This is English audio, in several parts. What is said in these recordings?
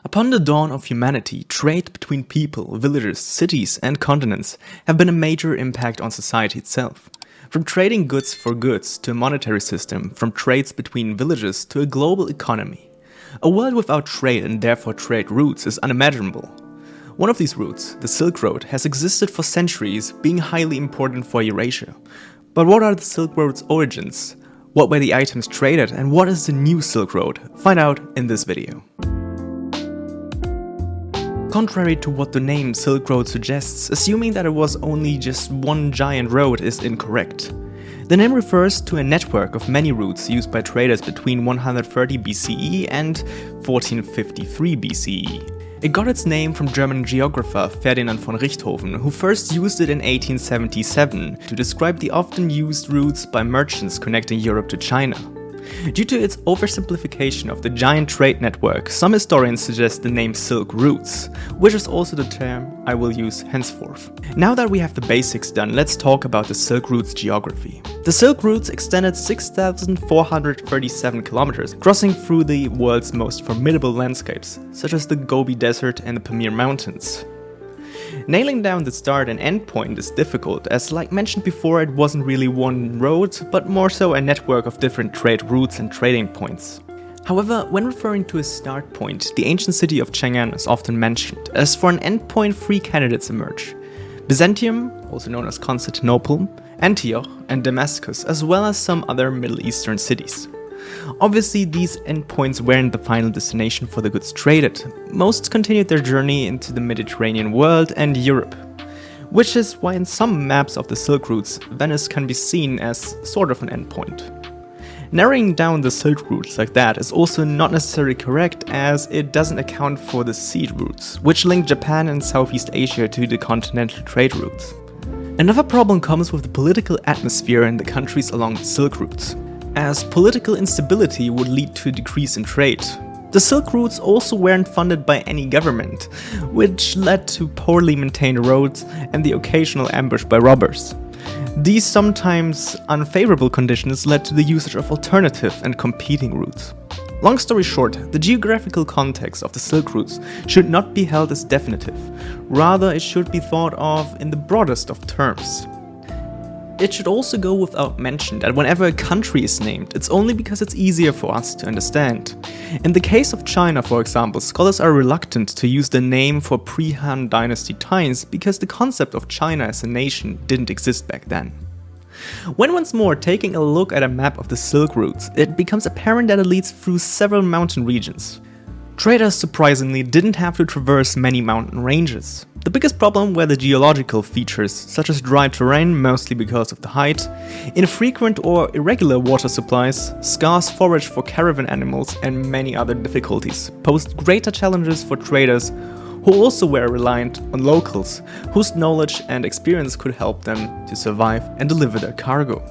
Upon the dawn of humanity, trade between people, villages, cities, and continents have been a major impact on society itself. From trading goods for goods to a monetary system, from trades between villages to a global economy. A world without trade and therefore trade routes is unimaginable. One of these routes, the Silk Road, has existed for centuries, being highly important for Eurasia. But what are the Silk Road's origins? What were the items traded, and what is the new Silk Road? Find out in this video. Contrary to what the name Silk Road suggests, assuming that it was only just one giant road is incorrect. The name refers to a network of many routes used by traders between 130 BCE and 1453 BCE. It got its name from German geographer Ferdinand von Richthofen, who first used it in 1877 to describe the often used routes by merchants connecting Europe to China. Due to its oversimplification of the giant trade network, some historians suggest the name Silk Routes, which is also the term I will use henceforth. Now that we have the basics done, let's talk about the Silk Route's geography. The Silk Routes extended 6,437 kilometers, crossing through the world's most formidable landscapes, such as the Gobi Desert and the Pamir Mountains. Nailing down the start and end point is difficult, as like mentioned before, it wasn't really one road, but more so a network of different trade routes and trading points. However, when referring to a start point, the ancient city of Chang'an is often mentioned, as for an end point 3 candidates emerge: Byzantium, also known as Constantinople, Antioch, and Damascus, as well as some other Middle Eastern cities. Obviously, these endpoints weren't the final destination for the goods traded. Most continued their journey into the Mediterranean world and Europe, which is why in some maps of the Silk Routes, Venice can be seen as sort of an endpoint. Narrowing down the Silk Routes like that is also not necessarily correct, as it doesn't account for the sea routes, which link Japan and Southeast Asia to the continental trade routes. Another problem comes with the political atmosphere in the countries along the Silk Routes, as political instability would lead to a decrease in trade. The Silk Routes also weren't funded by any government, which led to poorly maintained roads and the occasional ambush by robbers. These sometimes unfavorable conditions led to the usage of alternative and competing routes. Long story short, the geographical context of the Silk Routes should not be held as definitive, rather it should be thought of in the broadest of terms. It should also go without mention that whenever a country is named, it's only because it's easier for us to understand. In the case of China, for example, scholars are reluctant to use the name for pre-Han Dynasty times because the concept of China as a nation didn't exist back then. When once more taking a look at a map of the Silk Routes, it becomes apparent that it leads through several mountain regions. Traders surprisingly didn't have to traverse many mountain ranges. The biggest problem were the geological features, such as dry terrain, mostly because of the height, infrequent or irregular water supplies, scarce forage for caravan animals, and many other difficulties posed greater challenges for traders who also were reliant on locals, whose knowledge and experience could help them to survive and deliver their cargo.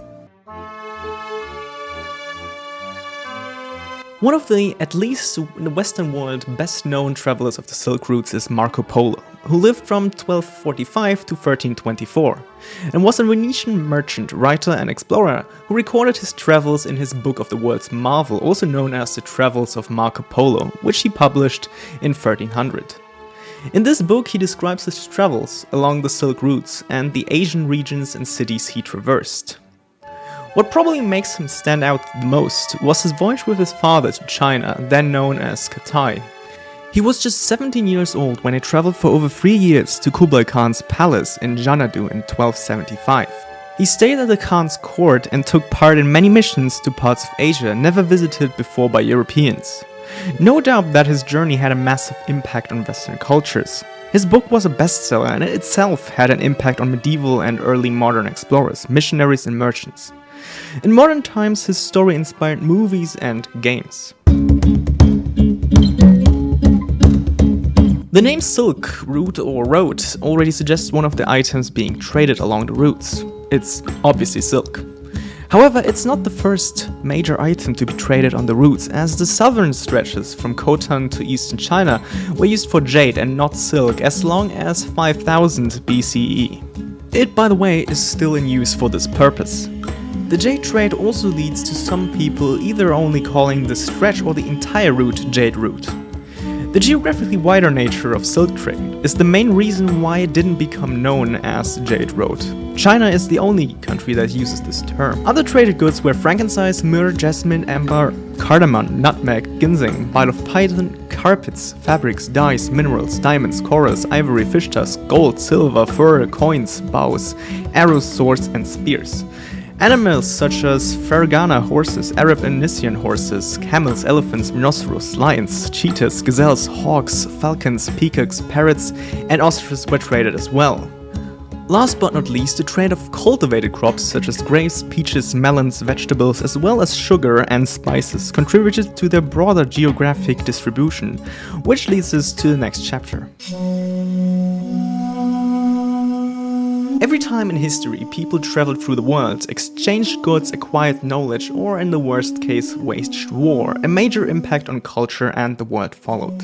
One of the, at least in the Western world, best known travelers of the Silk Routes is Marco Polo, who lived from 1245 to 1324, and was a Venetian merchant, writer and explorer who recorded his travels in his Book of the World's Marvel, also known as The Travels of Marco Polo, which he published in 1300. In this book he describes his travels along the Silk Routes and the Asian regions and cities he traversed. What probably makes him stand out the most was his voyage with his father to China, then known as Katai. He was just 17 years old when he traveled for over 3 years to Kublai Khan's palace in Xanadu in 1275. He stayed at the Khan's court and took part in many missions to parts of Asia never visited before by Europeans. No doubt that his journey had a massive impact on Western cultures. His book was a bestseller and it itself had an impact on medieval and early modern explorers, missionaries and merchants. In modern times, his story inspired movies and games. The name Silk Route or Road already suggests one of the items being traded along the routes. It's obviously silk. However, it's not the first major item to be traded on the routes, as the southern stretches from Khotan to eastern China were used for jade and not silk as long as 5000 BCE. It, by the way, is still in use for this purpose. The jade trade also leads to some people either only calling the stretch or the entire route Jade Route. The geographically wider nature of silk trade is the main reason why it didn't become known as Jade Road. China is the only country that uses this term. Other traded goods were frankincense, myrrh, jasmine, amber, cardamom, nutmeg, ginseng, bile of python, carpets, fabrics, dyes, minerals, diamonds, corals, ivory, fish tusk, gold, silver, fur, coins, bows, arrows, swords, and spears. Animals such as Fergana horses, Arab and Nissian horses, camels, elephants, rhinoceros, lions, cheetahs, gazelles, hawks, falcons, peacocks, parrots, and ostriches were traded as well. Last but not least, the trade of cultivated crops such as grapes, peaches, melons, vegetables, as well as sugar and spices contributed to their broader geographic distribution, which leads us to the next chapter. Every time in history people traveled through the world, exchanged goods, acquired knowledge, or in the worst case waged war, a major impact on culture and the world followed.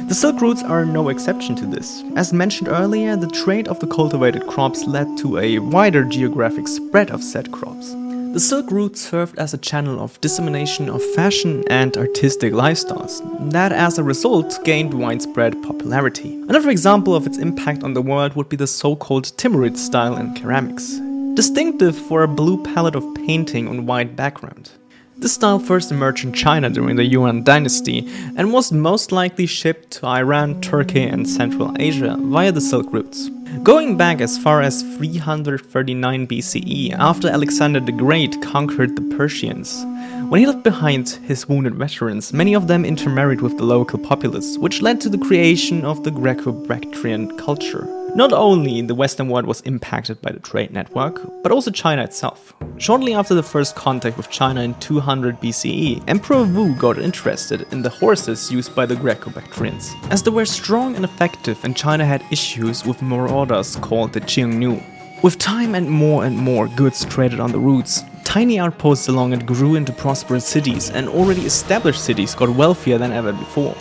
The Silk Routes are no exception to this. As mentioned earlier, the trade of the cultivated crops led to a wider geographic spread of said crops. The Silk Route served as a channel of dissemination of fashion and artistic lifestyles that as a result gained widespread popularity. Another example of its impact on the world would be the so-called Timurid style in ceramics, distinctive for a blue palette of painting on white background. This style first emerged in China during the Yuan dynasty and was most likely shipped to Iran, Turkey and Central Asia via the Silk Routes. Going back as far as 339 BCE, after Alexander the Great conquered the Persians. When he left behind his wounded veterans, many of them intermarried with the local populace, which led to the creation of the Greco-Bactrian culture. Not only the Western world was impacted by the trade network, but also China itself. Shortly after the first contact with China in 200 BCE, Emperor Wu got interested in the horses used by the Greco-Bactrians, as they were strong and effective and China had issues with marauders called the Qiongnu. With time and more goods traded on the routes, tiny outposts along it grew into prosperous cities and already established cities got wealthier than ever before.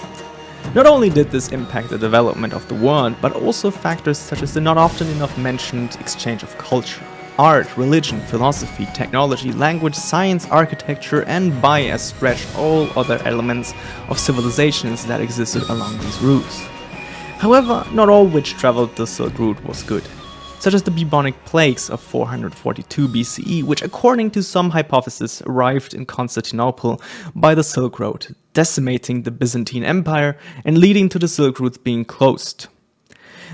Not only did this impact the development of the world, but also factors such as the not often enough mentioned exchange of culture, art, religion, philosophy, technology, language, science, architecture, and by a stretch all other elements of civilizations that existed along these routes. However, not all which traveled the Silk Route was good, such as the bubonic plagues of 442 BCE, which according to some hypotheses arrived in Constantinople by the Silk Road, decimating the Byzantine Empire and leading to the Silk Routes being closed.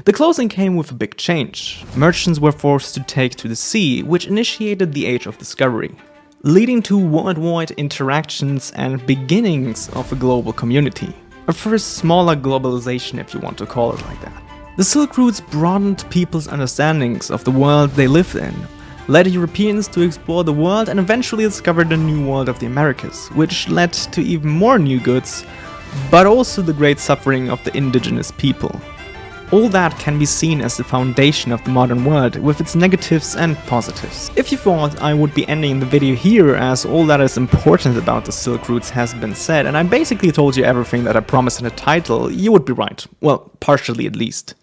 The closing came with a big change. Merchants were forced to take to the sea, which initiated the Age of Discovery, leading to worldwide interactions and beginnings of a global community. A first smaller globalization, if you want to call it like that. The Silk Routes broadened people's understandings of the world they lived in, led Europeans to explore the world and eventually discovered the new world of the Americas, which led to even more new goods, but also the great suffering of the indigenous people. All that can be seen as the foundation of the modern world, with its negatives and positives. If you thought I would be ending the video here as all that is important about the Silk Routes has been said, and I basically told you everything that I promised in the title, you would be right. Well, partially at least.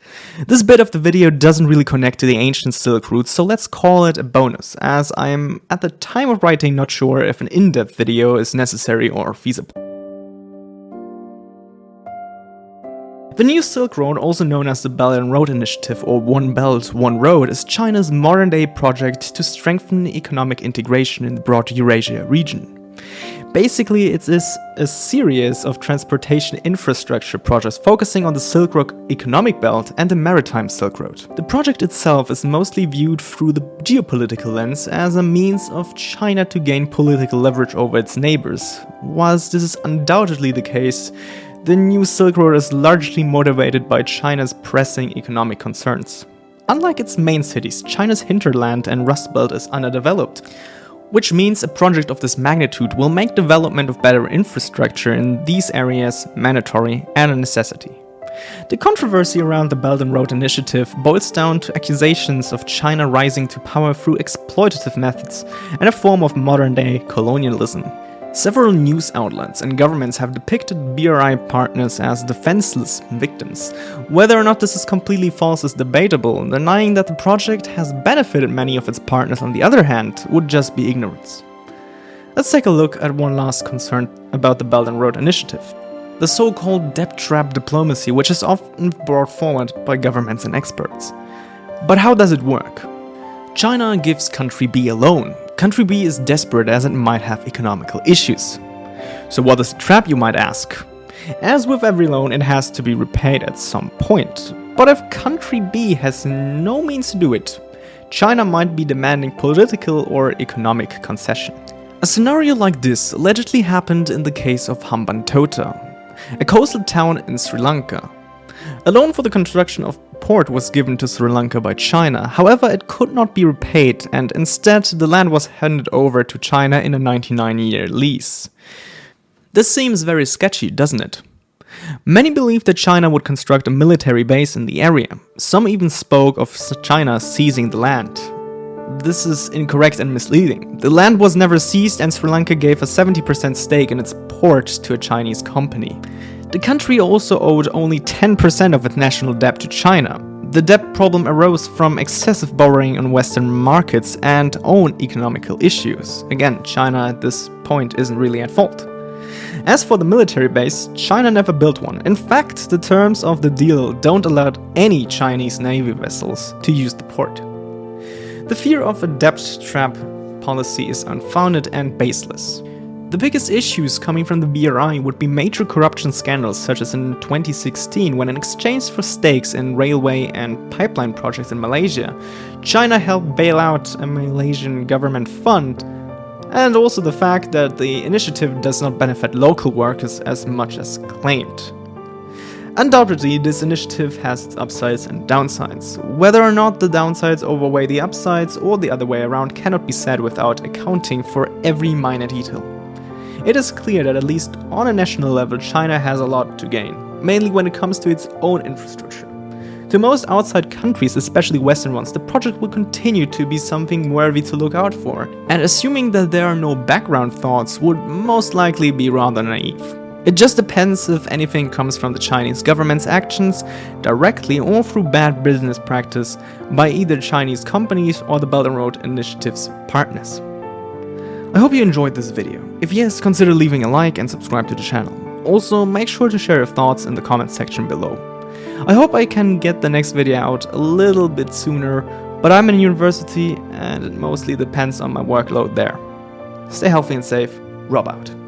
This bit of the video doesn't really connect to the ancient Silk Routes, so let's call it a bonus, as I am at the time of writing not sure if an in-depth video is necessary or feasible. The New Silk Road, also known as the Belt and Road Initiative or One Belt, One Road, is China's modern-day project to strengthen economic integration in the broad Eurasia region. Basically, it is a series of transportation infrastructure projects focusing on the Silk Road economic belt and the maritime Silk Road. The project itself is mostly viewed through the geopolitical lens as a means of China to gain political leverage over its neighbors. Whilst this is undoubtedly the case, the New Silk Road is largely motivated by China's pressing economic concerns. Unlike its main cities, China's hinterland and Rust Belt is underdeveloped, which means a project of this magnitude will make development of better infrastructure in these areas mandatory and a necessity. The controversy around the Belt and Road Initiative boils down to accusations of China rising to power through exploitative methods and a form of modern-day colonialism. Several news outlets and governments have depicted BRI partners as defenseless victims. Whether or not this is completely false is debatable, denying that the project has benefited many of its partners on the other hand would just be ignorance. Let's take a look at one last concern about the Belt and Road Initiative. the so-called debt trap diplomacy, which is often brought forward by governments and experts. But how does it work? China gives country B a loan. Country B is desperate as it might have economical issues. So what is the trap, you might ask? As with every loan, it has to be repaid at some point. But if country B has no means to do it, China might be demanding political or economic concession. A scenario like this allegedly happened in the case of Hambantota, a coastal town in Sri Lanka. A loan for the construction of a port was given to Sri Lanka by China, however it could not be repaid and instead the land was handed over to China in a 99-year lease. This seems very sketchy, doesn't it? Many believe that China would construct a military base in the area. Some even spoke of China seizing the land. This is incorrect and misleading. The land was never seized and Sri Lanka gave a 70% stake in its port to a Chinese company. The country also owed only 10% of its national debt to China. The debt problem arose from excessive borrowing on Western markets and own economical issues. Again, China at this point isn't really at fault. As for the military base, China never built one. In fact, the terms of the deal don't allow any Chinese Navy vessels to use the port. The fear of a debt trap policy is unfounded and baseless. The biggest issues coming from the BRI would be major corruption scandals such as in 2016 when in exchange for stakes in railway and pipeline projects in Malaysia, China helped bail out a Malaysian government fund, and also the fact that the initiative does not benefit local workers as much as claimed. Undoubtedly, this initiative has its upsides and downsides. Whether or not the downsides overweigh the upsides or the other way around cannot be said without accounting for every minor detail. It is clear that at least on a national level, China has a lot to gain, mainly when it comes to its own infrastructure. To most outside countries, especially Western ones, the project will continue to be something worthy to look out for, and assuming that there are no background thoughts would most likely be rather naive. It just depends if anything comes from the Chinese government's actions, directly or through bad business practice by either Chinese companies or the Belt and Road Initiative's partners. I hope you enjoyed this video. If yes, consider leaving a like and subscribe to the channel. Also, make sure to share your thoughts in the comment section below. I hope I can get the next video out a little bit sooner, but I'm in university and it mostly depends on my workload there. Stay healthy and safe. Rob out.